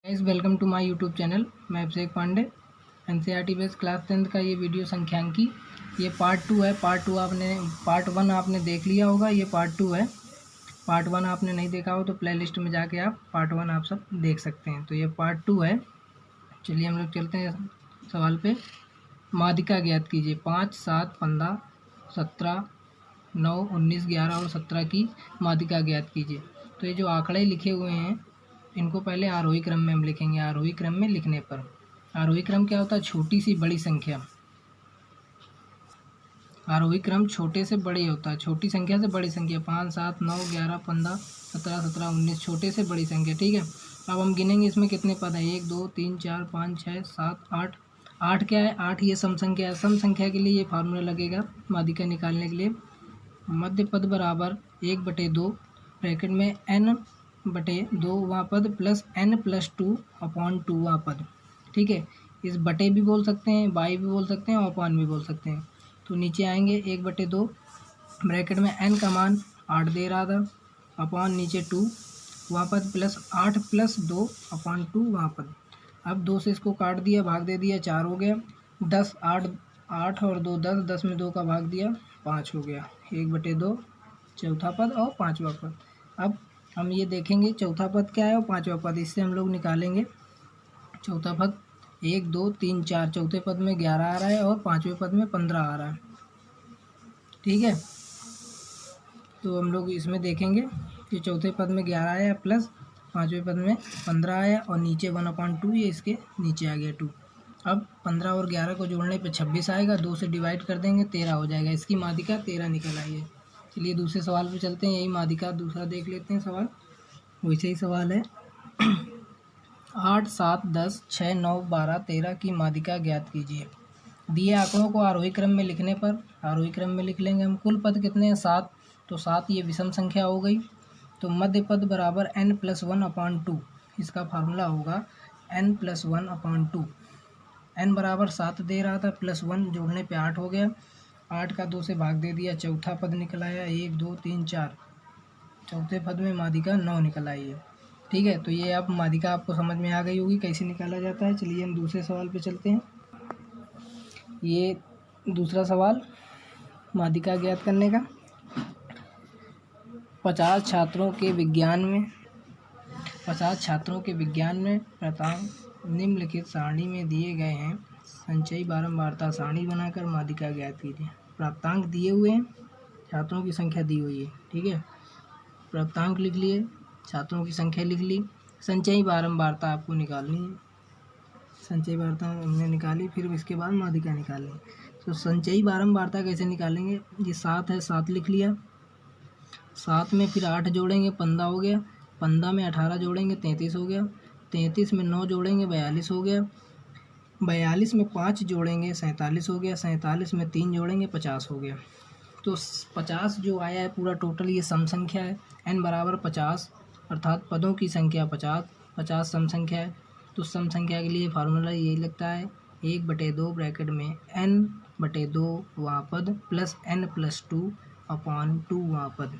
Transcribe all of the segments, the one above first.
Guys welcome to my YouTube channel. मैं Abhishek Pandey. NCERT based class 10 का ये वीडियो संख्यांकी ये पार्ट 2 है। पार्ट 1 आपने देख लिया होगा, ये पार्ट 2 है। पार्ट 1 आपने नहीं देखा हो तो प्लेलिस्ट में जाके आप पार्ट 1 आप सब देख सकते हैं। तो ये पार्ट 2 है। चलिए हम लोग चलते हैं सवाल पे। माध्यिका ज्ञात कीजिए। 5, 7, 15, 17, 9, 19, 11 और 17 की माध्यिका ज्ञात कीजिए। तो ये जो आंकड़े लिखे हुए हैं इनको पहले आरोही क्रम में हम लिखेंगे। आरोही क्रम में लिखने पर आरोही क्रम क्या होता है? छोटी सी बड़ी संख्या। आरोही क्रम छोटे से बड़े होता है, छोटी संख्या से बड़ी संख्या। 5, 7, 9, 11, 15, 17, 17, 19 छोटे से बड़ी संख्या। ठीक है, अब हम गिनेंगे इसमें कितने पद हैं। 1, 2, 3, 4, 5, 6, 7, 8। 8 क्या है? 8 ये सम संख्या है। सम संख्या के लिए ये फार्मूला लगेगा माध्यिका निकालने के लिए। मध्य पद बराबर 1/2 ब्रैकेट में n/2वां पद प्लस n+2/2वां पद। ठीक है, इस बटे भी बोल सकते हैं, बाई भी बोल सकते हैं और अपॉन भी बोल सकते हैं। तो नीचे आएंगे 1/2 ब्रैकेट में n का मान 8 दे रहा था, अपॉन नीचे 2 वहाँ पद प्लस 8 + 2/2 वहाँ पद। अब 2 से इसको काट दिया, भाग दे दिया, 4 हो गया। 10, 8 और 2 10, 10 में 2 का भाग दिया, 5 हो गया। 1/2 चौथा पद और पाँचवा पद। अब हम ये देखेंगे चौथा पद क्या है और पाँचवा पद, इससे हम लोग निकालेंगे चौथा पद। 1, 2, 3, 4 चौथे पद में 11 आ रहा है और पाँचवें पद में 15 आ रहा है। ठीक है, तो हम लोग इसमें देखेंगे कि चौथे पद में 11 आया प्लस पाँचवें पद में 15 आया और नीचे 1/2 ये इसके नीचे आ गया 2। अब 15 और 11 को जोड़ने पे 26 आएगा, 2 से डिवाइड कर देंगे 13 हो जाएगा। इसकी माध्यिका 13 निकल आई है। चलिए दूसरे सवाल पे चलते हैं। यही माध्यिका दूसरा देख लेते हैं सवाल। वैसे ही सवाल है 8, 7, 10, 6, 9, 12, 13 की माध्यिका ज्ञात कीजिए। दिए आंकड़ों को आरोही क्रम में लिखने पर आरोही क्रम में लिख लेंगे हम। कुल पद कितने हैं? 7। तो 7 ये विषम संख्या हो गई। तो मध्य पद बराबर n+1/2। इसका फार्मूला होगा n+1/2। n बराबर 7 दे रहा था, +1 जोड़ने पे 8 हो गया। 8 का 2 से भाग दे दिया, चौथा पद निकल आया। 1, 2, 3, 4 चौथे पद में माध्यिका 9 निकल आई है। ठीक है, तो ये अब माध्यिका आपको समझ में आ गई होगी कैसे निकाला जाता है। चलिए हम दूसरे सवाल पे चलते हैं। ये दूसरा सवाल माध्यिका ज्ञात करने का। 50 छात्रों के विज्ञान में प्राप्तांक निम्नलिखित सारणी में दिए गए हैं। संचयी बारंबारता सारणी बनाकर माध्यिका ज्ञात कीजिए। प्राप्तांक दिए हुए हैं, छात्रों की संख्या दी हुई है। ठीक है, प्राप्तांक लिख लिए, छात्रों की संख्या लिख ली। संचयी बारंबारता आपको निकालनी है। संचयी बारंबारता हमने निकाली, फिर इसके बाद माध्यिका निकालनी। तो संचयी बारंबारता कैसे निकालेंगे? ये 7 है, 7 लिख लिया। 7 में फिर 8 जोड़ेंगे, 15 हो गया। 15 में 18 जोड़ेंगे, 33 हो गया। 33 में 9 जोड़ेंगे, 42 हो गया। 42 में 5 जोड़ेंगे, 47 हो गया। 47 में 3 जोड़ेंगे, 50 हो गया। तो 50 जो आया है पूरा टोटल, ये सम संख्या है। n बराबर 50 अर्थात पदों की संख्या 50। 50 सम संख्या है। तो सम संख्या के लिए फार्मूला यही लगता है 1/2 ब्रैकेट में n/2 वां पद प्लस n+2/2 वां पद।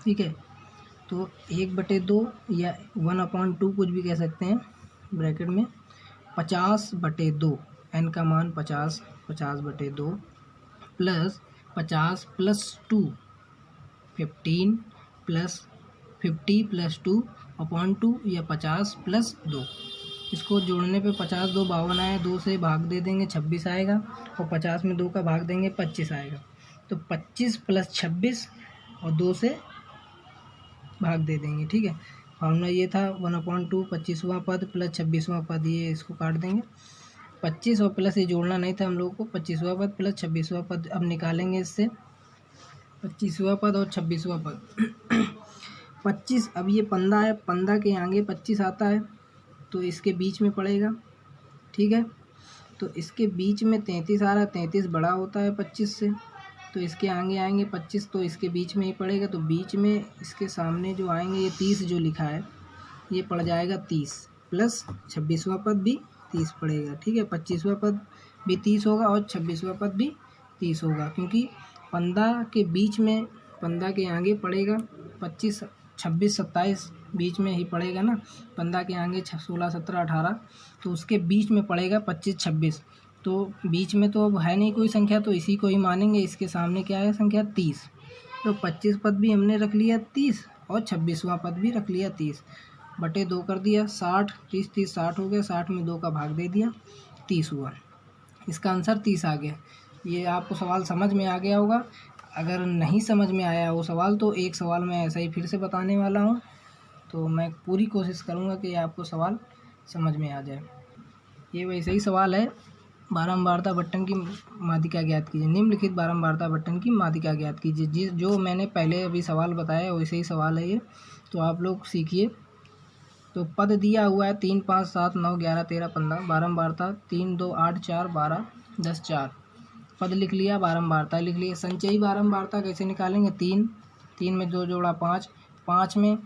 ठीक है, तो 1/2 या 1/2 कुछ भी कह सकते हैं, ब्रैकेट में 50/2 n का मान 50, 50/2 प्लस 50 + 2 15 प्लस 50 + 2/2 या 50 + 2। इसको जोड़ने पे 50 2 52 आया, 2 से भाग दे देंगे 26 आएगा और 50 में 2 का भाग देंगे 25 आएगा। तो 25 + 26 और 2 से भाग दे देंगे। ठीक है, फार्मूला ये था 1/2 25वां पद प्लस 26वां पद, ये इसको काट देंगे। 25 और प्लस ये जोड़ना नहीं था हम लोगों को। 25वां पद प्लस 26वां पद अब निकालेंगे इससे। 25वां पद और 26वां पद 25, अब ये 15 है, 15 के आगे 25 आता है तो इसके बीच में पड़ेगा। ठीक है, तो इसके बीच में 33 आ रहा है, 33 बड़ा होता है 25 से, तो इसके आगे आएंगे 25, तो इसके बीच में ही पड़ेगा। तो बीच में इसके सामने जो आएंगे ये 30 जो लिखा है ये पड़ जाएगा 30 प्लस 26वां पद भी 30 पड़ेगा। ठीक है, 25वां पद भी 30 होगा और 26वां पद भी 30 होगा, क्योंकि 15 के बीच में 15 के आगे पड़ेगा 25, 26, 27 बीच में ही पड़ेगा ना, 15 के आगे 16, 17, 18, तो उसके बीच में पड़ेगा 25, 26। तो बीच में तो अब है नहीं कोई संख्या, तो इसी को ही मानेंगे। इसके सामने क्या है संख्या 30, तो 25 पद भी हमने रख लिया 30 और 26वां पद भी रख लिया 30, बटे 2 कर दिया 60, 30, 30, 60 हो गया, 60 में 2 का भाग दे दिया, 30 हुआ। इसका आंसर 30 आ गया। ये आपको सवाल समझ में आ गया होगा। अगर नहीं समझ में आया वो सवाल तो एक सवाल मैं ऐसा ही फिर से बताने वाला हूँ, तो मैं पूरी कोशिश करूँगा कि आपको सवाल समझ में आ जाए। ये वैसे ही सवाल है, बारंबारता बट्टन की माध्यिका ज्ञात कीजिए। निम्नलिखित बारंबारता बट्टन की माध्यिका ज्ञात कीजिए। जो मैंने पहले अभी सवाल बताया वैसे ही सवाल है ये, तो आप लोग सीखिए। तो पद दिया हुआ है 3, 5, 7, 9, 11, 13, 15। बारंबारता 3, 2, 8, 4, 12, 10, 4। पद लिख लिया, बारंबारता लिख लिया। संचयी बारंबारता कैसे निकालेंगे? 3 में 2 जोड़ा 5, 5 में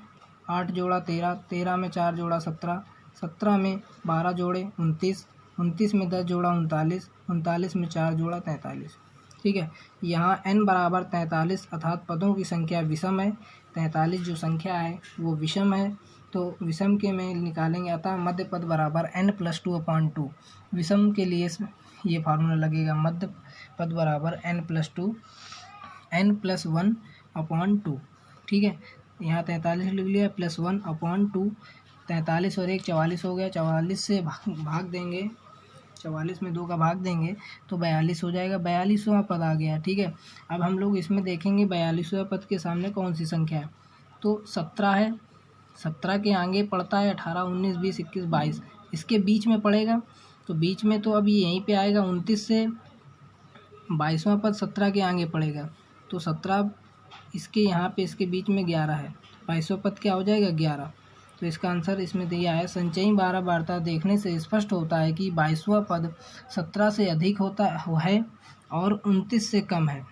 8 जोड़ा 13, 13 में 4 जोड़ा 17, 17 में 12 जोड़े 29, 29 में 10 जोड़ा 39, 39 में 4 जोड़ा 43। ठीक है, यहाँ n बराबर 43 अर्थात पदों की संख्या विषम है। 43 जो संख्या है वो विषम है, तो विषम के में निकालेंगे। अतः मध्य पद बराबर n+2/2। विषम के लिए ये फार्मूला लगेगा, मध्य पद बराबर n+2 n+1/2। ठीक है, यहाँ 43 लिख लिया, +1/2। 43 और 1 44 हो गया, 44 से भाग देंगे, 44 में 2 का भाग देंगे तो 42 हो जाएगा। 42वां पद आ गया। ठीक है, अब हम लोग इसमें देखेंगे 42वें पद के सामने कौन सी संख्या है, तो 17 है। 17 के आगे पड़ता है 18, 19, 20, 21, 22। इसके बीच में पड़ेगा, तो बीच में तो अभी यहीं पे आएगा 29 से 22वां पद 17 के आगे पड़ेगा, तो 17 इसके यहाँ पे इसके बीच में 11 है। 22वां पद क्या हो जाएगा? 11। तो इसका आंसर इसमें दिया है। संचयी बारंबारता देखने से स्पष्ट होता है कि 22वां पद 17 से अधिक होता है और 29 से कम है।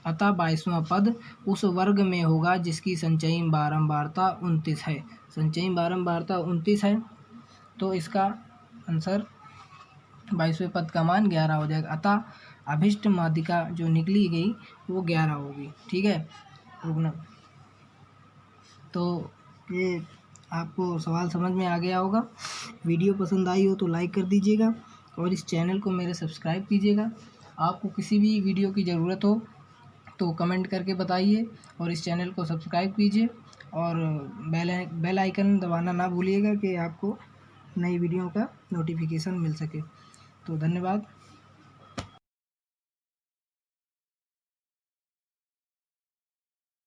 अतः 22वां पद उस वर्ग में होगा जिसकी संचयी बारंबारता 29 है। संचयी बारंबारता 29 है, तो इसका आंसर 22वें पद का मान 11 हो जाएगा। अतः अभिष्ट माध्यिका जो निकली गई वो 11 होगी। ठीक है, रुकना। तो ये आपको सवाल समझ में आ गया होगा। वीडियो पसंद आई हो तो लाइक कर दीजिएगा और इस चैनल को मेरे सब्सक्राइब कीजिएगा। आपको किसी भी वीडियो की ज़रूरत हो तो कमेंट करके बताइए और इस चैनल को सब्सक्राइब कीजिए और बेल आइकन दबाना ना भूलिएगा कि आपको नई वीडियो का नोटिफिकेशन मिल सके। तो धन्यवाद।